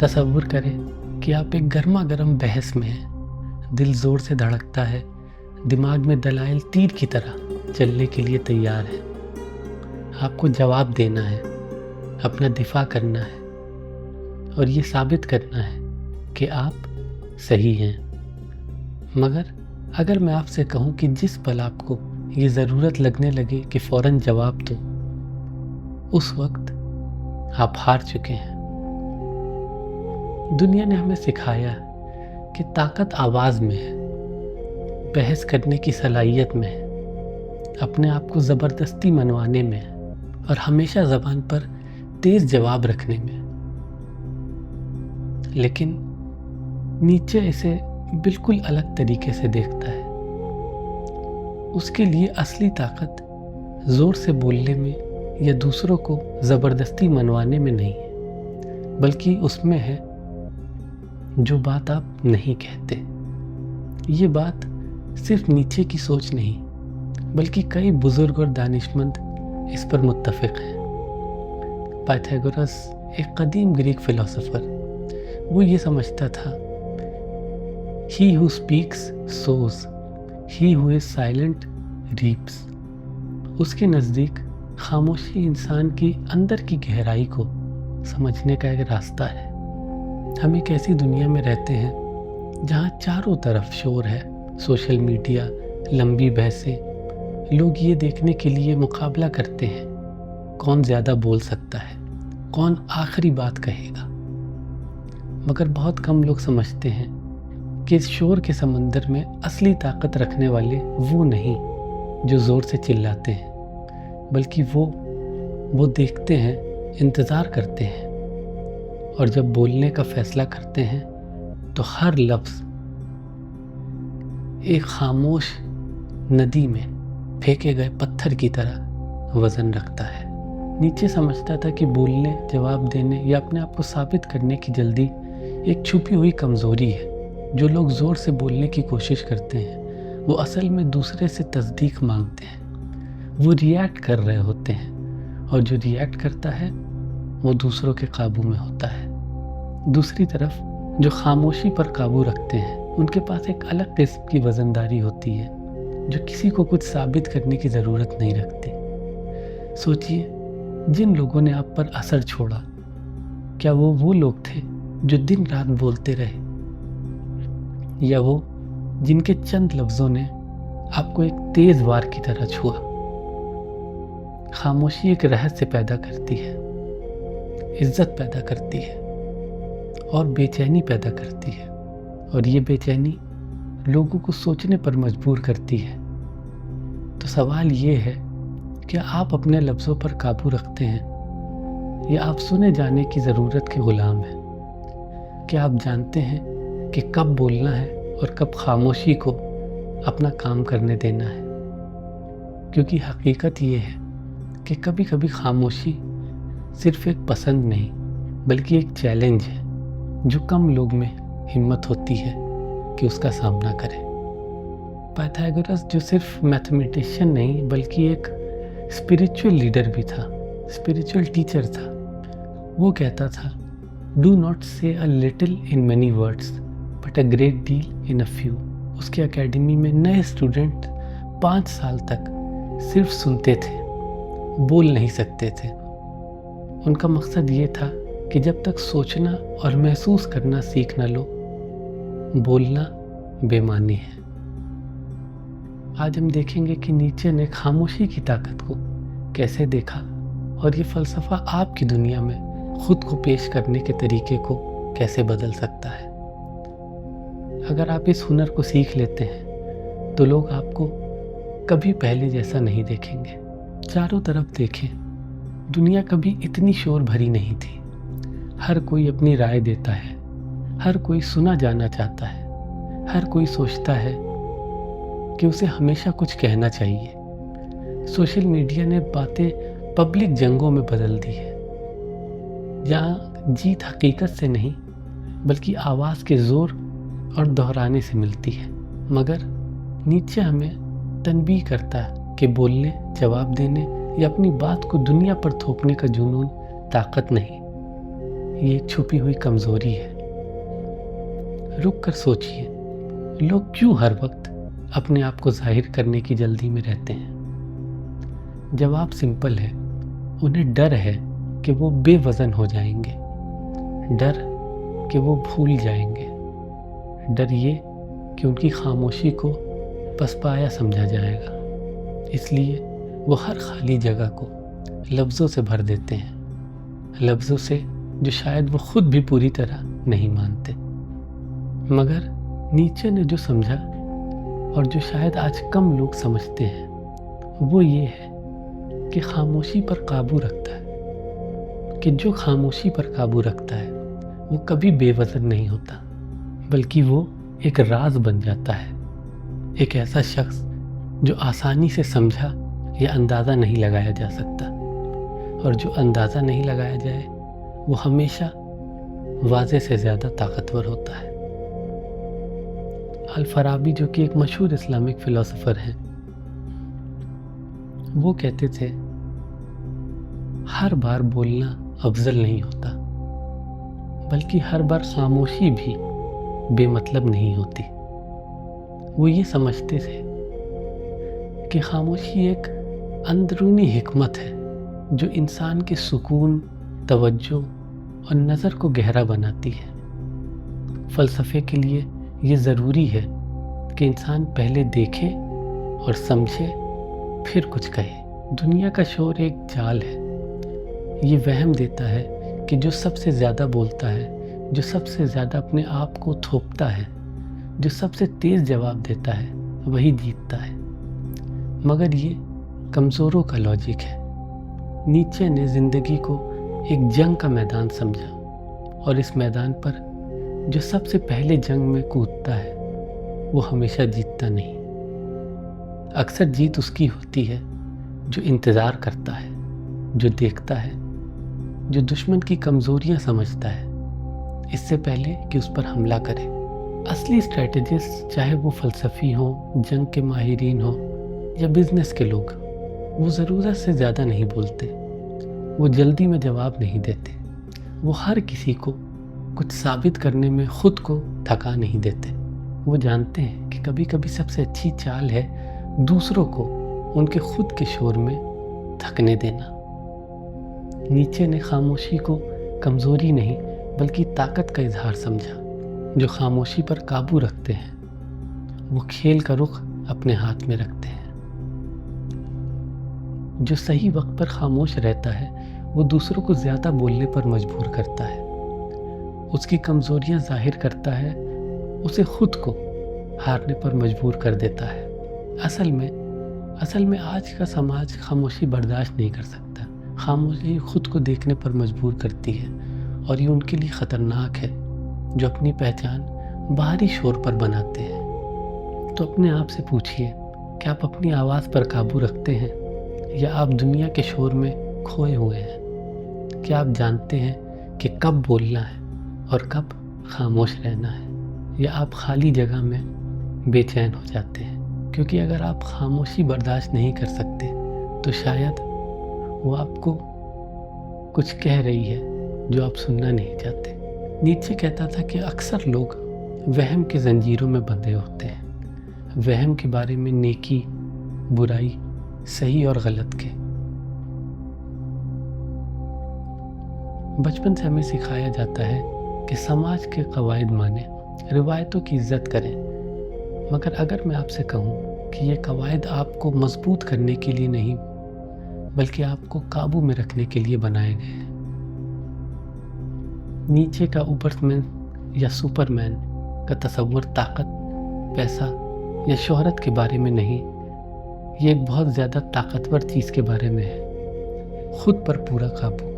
تصور کریں کہ آپ ایک گرما گرم بحث میں ہیں، دل زور سے دھڑکتا ہے، دماغ میں دلائل تیر کی طرح چلنے کے لیے تیار ہے۔ آپ کو جواب دینا ہے، اپنا دفاع کرنا ہے اور یہ ثابت کرنا ہے کہ آپ صحیح ہیں۔ مگر اگر میں آپ سے کہوں کہ جس پل آپ کو یہ ضرورت لگنے لگے کہ فوراً جواب دو، اس وقت آپ ہار چکے ہیں۔ دنیا نے ہمیں سکھایا کہ طاقت آواز میں ہے، بحث کرنے کی صلاحیت میں ہے، اپنے آپ کو زبردستی منوانے میں ہے اور ہمیشہ زبان پر تیز جواب رکھنے میں۔ لیکن نیچے اسے بالکل الگ طریقے سے دیکھتا ہے۔ اس کے لیے اصلی طاقت زور سے بولنے میں یا دوسروں کو زبردستی منوانے میں نہیں ہے، بلکہ اس میں ہے جو بات آپ نہیں کہتے۔ یہ بات صرف نیچے کی سوچ نہیں، بلکہ کئی بزرگ اور دانشمند اس پر متفق ہیں۔ پائتھاگورس ایک قدیم گریک فلسفر، وہ یہ سمجھتا تھا He who speaks sows, he who is silent reaps۔ اس کے نزدیک خاموشی انسان کی اندر کی گہرائی کو سمجھنے کا ایک راستہ ہے۔ ہم ایک ایسی دنیا میں رہتے ہیں جہاں چاروں طرف شور ہے، سوشل میڈیا، لمبی بحثیں، لوگ یہ دیکھنے کے لیے مقابلہ کرتے ہیں کون زیادہ بول سکتا ہے، کون آخری بات کہے گا۔ مگر بہت کم لوگ سمجھتے ہیں کہ اس شور کے سمندر میں اصلی طاقت رکھنے والے وہ نہیں جو زور سے چلاتے ہیں، بلکہ وہ دیکھتے ہیں، انتظار کرتے ہیں، اور جب بولنے کا فیصلہ کرتے ہیں تو ہر لفظ ایک خاموش ندی میں پھینکے گئے پتھر کی طرح وزن رکھتا ہے۔ نیچے سمجھتا تھا کہ بولنے، جواب دینے یا اپنے آپ کو ثابت کرنے کی جلدی ایک چھپی ہوئی کمزوری ہے۔ جو لوگ زور سے بولنے کی کوشش کرتے ہیں وہ اصل میں دوسرے سے تصدیق مانگتے ہیں، وہ ریئیکٹ کر رہے ہوتے ہیں، اور جو ریئیکٹ کرتا ہے وہ دوسروں کے قابو میں ہوتا ہے۔ دوسری طرف جو خاموشی پر قابو رکھتے ہیں ان کے پاس ایک الگ قسم کی وزنداری ہوتی ہے جو کسی کو کچھ ثابت کرنے کی ضرورت نہیں رکھتی۔ سوچئے، جن لوگوں نے آپ پر اثر چھوڑا، کیا وہ لوگ تھے جو دن رات بولتے رہے، یا وہ جن کے چند لفظوں نے آپ کو ایک تیز وار کی طرح چھوا؟ خاموشی ایک رہس پیدا کرتی ہے، عزت پیدا کرتی ہے اور بے چینی پیدا کرتی ہے، اور یہ بے چینی لوگوں کو سوچنے پر مجبور کرتی ہے۔ تو سوال یہ ہے کہ آپ اپنے لفظوں پر قابو رکھتے ہیں یا آپ سنے جانے کی ضرورت کے غلام ہیں؟ کیا آپ جانتے ہیں کہ کب بولنا ہے اور کب خاموشی کو اپنا کام کرنے دینا ہے؟ کیونکہ حقیقت یہ ہے کہ کبھی کبھی خاموشی صرف ایک پسند نہیں بلکہ ایک چیلنج ہے جو کم لوگ میں ہمت ہوتی ہے کہ اس کا سامنا کرے۔ پائتھاگورس جو صرف میتھمیٹیشین نہیں بلکہ ایک اسپریچول لیڈر بھی تھا، اسپریچول ٹیچر تھا، وہ کہتا تھا Do not say a little in many words, but a great deal in a few۔ اس کے اکیڈمی میں نئے اسٹوڈنٹ 5 سال تک صرف سنتے تھے، بول نہیں سکتے تھے۔ ان کا مقصد یہ تھا کہ جب تک سوچنا اور محسوس کرنا سیکھ نہ لو، بولنا بے معنی ہے۔ آج ہم دیکھیں گے کہ نیچے نے خاموشی کی طاقت کو کیسے دیکھا اور یہ فلسفہ آپ کی دنیا میں خود کو پیش کرنے کے طریقے کو کیسے بدل سکتا ہے۔ اگر آپ اس ہنر کو سیکھ لیتے ہیں تو لوگ آپ کو کبھی پہلے جیسا نہیں دیکھیں گے۔ چاروں طرف دیکھیں، دنیا کبھی اتنی شور بھری نہیں تھی۔ ہر کوئی اپنی رائے دیتا ہے، ہر کوئی سنا جانا چاہتا ہے، ہر کوئی سوچتا ہے کہ اسے ہمیشہ کچھ کہنا چاہیے۔ سوشل میڈیا نے باتیں پبلک جنگوں میں بدل دی ہے، جہاں جیت حقیقت سے نہیں بلکہ آواز کے زور اور دہرانے سے ملتی ہے۔ مگر نیچے ہمیں تنبیہ کرتا ہے کہ بولنے، جواب دینے یا اپنی بات کو دنیا پر تھوپنے کا جنون طاقت نہیں، یہ ایک چھپی ہوئی کمزوری ہے۔ رک کر سوچئے، لوگ کیوں ہر وقت اپنے آپ کو ظاہر کرنے کی جلدی میں رہتے ہیں؟ جواب سمپل ہے، انہیں ڈر ہے کہ وہ بے وزن ہو جائیں گے، ڈر کہ وہ بھول جائیں گے، ڈر یہ کہ ان کی خاموشی کو پسپایا سمجھا جائے گا۔ اس لیے وہ ہر خالی جگہ کو لفظوں سے بھر دیتے ہیں، لفظوں سے جو شاید وہ خود بھی پوری طرح نہیں مانتے۔ مگر نیچے نے جو سمجھا اور جو شاید آج کم لوگ سمجھتے ہیں وہ یہ ہے کہ خاموشی پر قابو رکھتا ہے، کہ جو خاموشی پر قابو رکھتا ہے وہ کبھی بے وزن نہیں ہوتا، بلکہ وہ ایک راز بن جاتا ہے، ایک ایسا شخص جو آسانی سے سمجھا یا اندازہ نہیں لگایا جا سکتا، اور جو اندازہ نہیں لگایا جائے وہ ہمیشہ واضح سے زیادہ طاقتور ہوتا ہے۔ الفارابی جو کہ ایک مشہور اسلامک فلسفر ہیں، وہ کہتے تھے ہر بار بولنا افضل نہیں ہوتا، بلکہ ہر بار خاموشی بھی بے مطلب نہیں ہوتی۔ وہ یہ سمجھتے تھے کہ خاموشی ایک اندرونی حکمت ہے جو انسان کے سکون، توجہ اور نظر کو گہرا بناتی ہے۔ فلسفے کے لیے یہ ضروری ہے کہ انسان پہلے دیکھے اور سمجھے پھر کچھ کہے۔ دنیا کا شور ایک جال ہے، یہ وہم دیتا ہے کہ جو سب سے زیادہ بولتا ہے، جو سب سے زیادہ اپنے آپ کو تھوپتا ہے، جو سب سے تیز جواب دیتا ہے وہی جیتتا ہے۔ مگر یہ کمزوروں کا لاجک ہے۔ نیچے نے زندگی کو ایک جنگ کا میدان سمجھا، اور اس میدان پر جو سب سے پہلے جنگ میں کودتا ہے وہ ہمیشہ جیتتا نہیں۔ اکثر جیت اس کی ہوتی ہے جو انتظار کرتا ہے، جو دیکھتا ہے، جو دشمن کی کمزوریاں سمجھتا ہے اس سے پہلے کہ اس پر حملہ کرے۔ اصلی اسٹریٹجسٹ چاہے وہ فلسفی ہوں، جنگ کے ماہرین ہوں یا بزنس کے لوگ، وہ ضرورت سے زیادہ نہیں بولتے، وہ جلدی میں جواب نہیں دیتے، وہ ہر کسی کو کچھ ثابت کرنے میں خود کو تھکا نہیں دیتے۔ وہ جانتے ہیں کہ کبھی کبھی سب سے اچھی چال ہے دوسروں کو ان کے خود کے شور میں تھکنے دینا۔ نیچے نے خاموشی کو کمزوری نہیں بلکہ طاقت کا اظہار سمجھا۔ جو خاموشی پر قابو رکھتے ہیں وہ کھیل کا رخ اپنے ہاتھ میں رکھتے ہیں۔ جو صحیح وقت پر خاموش رہتا ہے وہ دوسروں کو زیادہ بولنے پر مجبور کرتا ہے، اس کی کمزوریاں ظاہر کرتا ہے، اسے خود کو ہارنے پر مجبور کر دیتا ہے۔ اصل میں آج کا سماج خاموشی برداشت نہیں کر سکتا، خاموشی خود کو دیکھنے پر مجبور کرتی ہے، اور یہ ان کے لیے خطرناک ہے جو اپنی پہچان باہری شور پر بناتے ہیں۔ تو اپنے آپ سے پوچھئے کہ آپ اپنی آواز پر قابو رکھتے ہیں یا آپ دنیا کے شور میں کھوئے ہوئے ہیں؟ کیا آپ جانتے ہیں کہ کب بولنا ہے اور کب خاموش رہنا ہے، یا آپ خالی جگہ میں بے چین ہو جاتے ہیں؟ کیونکہ اگر آپ خاموشی برداشت نہیں کر سکتے تو شاید وہ آپ کو کچھ کہہ رہی ہے جو آپ سننا نہیں چاہتے۔ نیچے کہتا تھا کہ اکثر لوگ وہم کے زنجیروں میں بندھے ہوتے ہیں، وہم کے بارے میں نیکی، برائی، صحیح اور غلط کے۔ بچپن سے ہمیں سکھایا جاتا ہے کہ سماج کے قواعد مانیں، روایتوں کی عزت کریں، مگر اگر میں آپ سے کہوں کہ یہ قواعد آپ کو مضبوط کرنے کے لیے نہیں بلکہ آپ کو قابو میں رکھنے کے لیے بنائے گئے ہیں۔ نیچے کا اوپرمین یا سپرمین کا تصور طاقت، پیسہ یا شہرت کے بارے میں نہیں، یہ ایک بہت زیادہ طاقتور چیز کے بارے میں ہے، خود پر پورا قابو۔